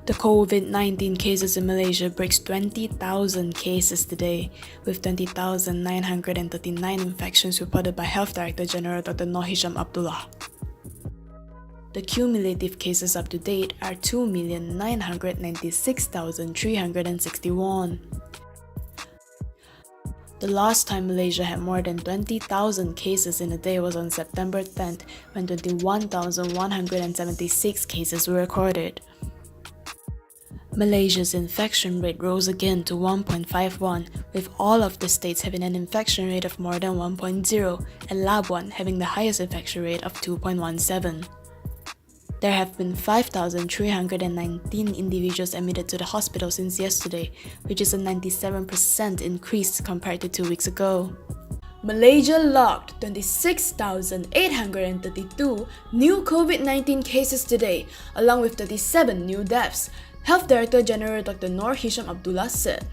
The COVID-19 cases in Malaysia breaks 20,000 cases today, with 20,939 infections reported by Health Director General Dr. Noor Hisham Abdullah. The cumulative cases up to date are 2,996,361. The last time Malaysia had more than 20,000 cases in a day was on September 10th, when 21,176 cases were recorded. Malaysia's infection rate rose again to 1.51, with all of the states having an infection rate of more than 1.0 and Labuan having the highest infection rate of 2.17. There have been 5,319 individuals admitted to the hospital since yesterday, which is a 97% increase compared to 2 weeks ago. Malaysia logged 26,832 new COVID-19 cases today, along with 37 new deaths, Health Director General Dr. Noor Hisham Abdullah said.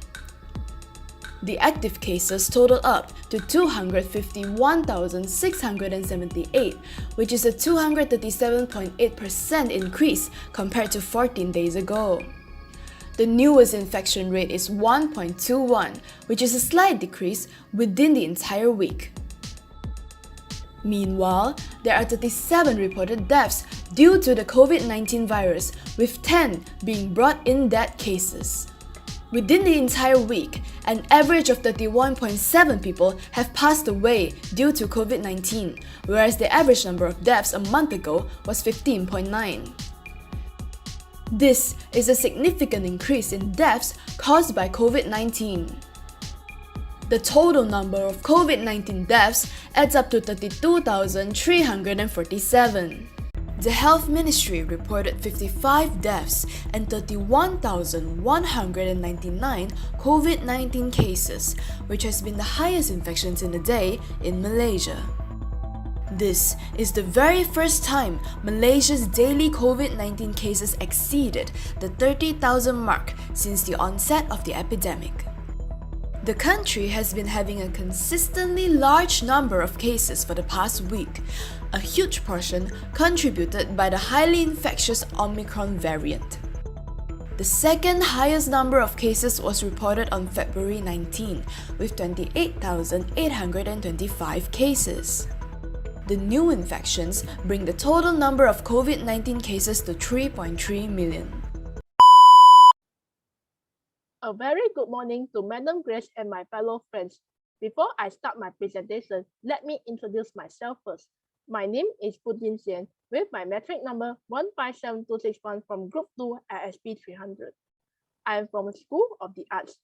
The active cases total up to 251,678, which is a 237.8% increase compared to 14 days ago. The newest infection rate is 1.21, which is a slight decrease within the entire week. Meanwhile, there are 37 reported deaths due to the COVID-19 virus, with 10 being brought-in death cases. Within the entire week, an average of 31.7 people have passed away due to COVID-19, whereas the average number of deaths a month ago was 15.9. This is a significant increase in deaths caused by COVID-19. The total number of COVID-19 deaths adds up to 32,347. The Health Ministry reported 55 deaths and 31,199 COVID-19 cases, which has been the highest infections in a day in Malaysia. This is the very first time Malaysia's daily COVID-19 cases exceeded the 30,000 mark since the onset of the epidemic. The country has been having a consistently large number of cases for the past week, a huge portion contributed by the highly infectious Omicron variant. The second highest number of cases was reported on February 19, with 28,825 cases. The new infections bring the total number of COVID-19 cases to 3.3 million. A very good morning to Madam Grace and my fellow friends. Before I start my presentation, let me introduce myself first. My name is Poon with my MATRIC number 157261 from Group 2 at SP300. I am from School of the Arts.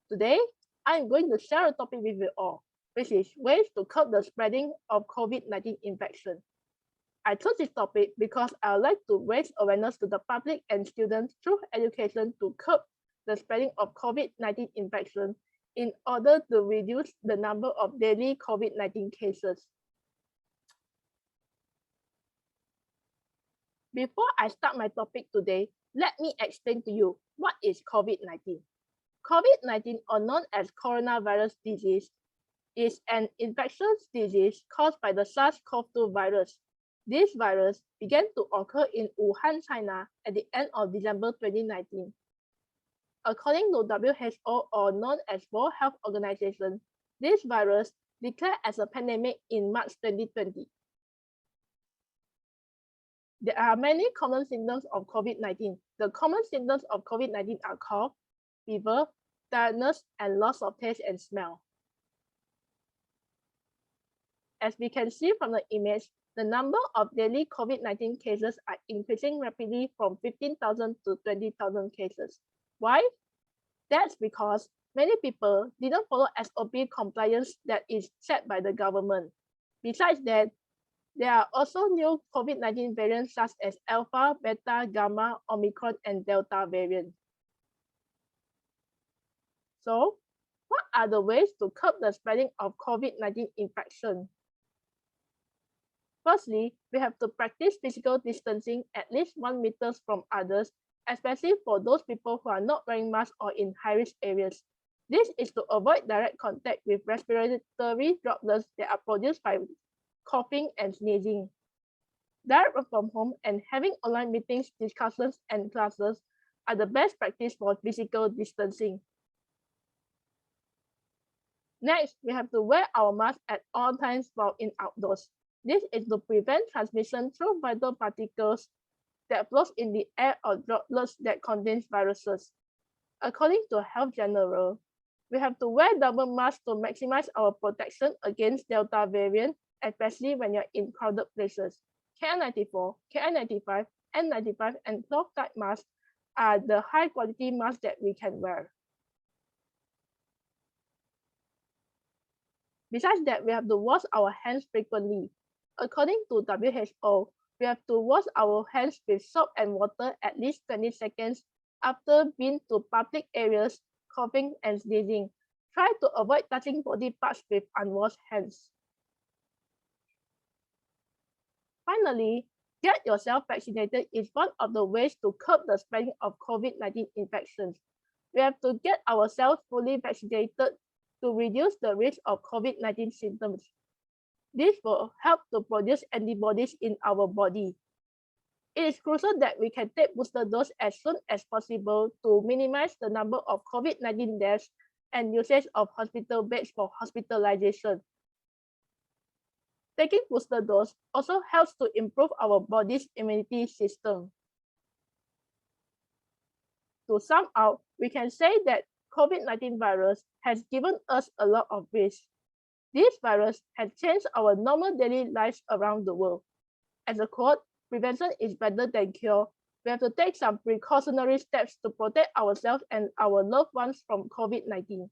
Today, I am going to share a topic with you all, which is ways to curb the spreading of COVID-19 infection. I chose this topic because I would like to raise awareness to the public and students through education to curb the spreading of COVID-19 infection in order to reduce the number of daily COVID-19 cases. Before I start my topic today, let me explain to you what is COVID-19. COVID-19, or known as coronavirus disease, is an infectious disease caused by the SARS-CoV-2 virus. This virus began to occur in Wuhan, China at the end of December 2019. According to WHO, or known as World Health Organization, this virus declared as a pandemic in March 2020. There are many common symptoms of COVID-19. The common symptoms of COVID-19 are cough, fever, tiredness, and loss of taste and smell. As we can see from the image, the number of daily COVID-19 cases are increasing rapidly from 15,000 to 20,000 cases. Why? That's because many people didn't follow SOP compliance that is set by the government. Besides that, there are also new COVID-19 variants such as Alpha, Beta, Gamma, Omicron, and Delta variants. So, what are the ways to curb the spreading of COVID-19 infection? Firstly, we have to practice physical distancing at least 1 meter from others, especially for those people who are not wearing masks or in high-risk areas. This is to avoid direct contact with respiratory droplets that are produced by coughing and sneezing. Direct work from home and having online meetings, discussions, and classes are the best practice for physical distancing. Next, we have to wear our mask at all times while in outdoors. This is to prevent transmission through vital particles that float in the air or droplets that contain viruses. According to Health General, we have to wear double masks to maximize our protection against Delta variant, especially when you're in crowded places. KN94, KN95, N95, and cloth type masks are the high quality masks that we can wear. Besides that, we have to wash our hands frequently. According to WHO, we have to wash our hands with soap and water at least 20 seconds after being to public areas, coughing and sneezing. Try to avoid touching body parts with unwashed hands. Finally, get yourself vaccinated is one of the ways to curb the spreading of COVID-19 infections. We have to get ourselves fully vaccinated to reduce the risk of COVID-19 symptoms. This will help to produce antibodies in our body. It is crucial that we can take booster dose as soon as possible to minimize the number of COVID-19 deaths and usage of hospital beds for hospitalization. Taking booster dose also helps to improve our body's immunity system. To sum up, we can say that COVID-19 virus has given us a lot of risk. This virus has changed our normal daily lives around the world. As a quote, prevention is better than cure. We have to take some precautionary steps to protect ourselves and our loved ones from COVID-19.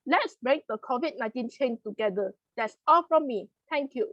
Let's break the COVID-19 chain together. That's all from me. Thank you.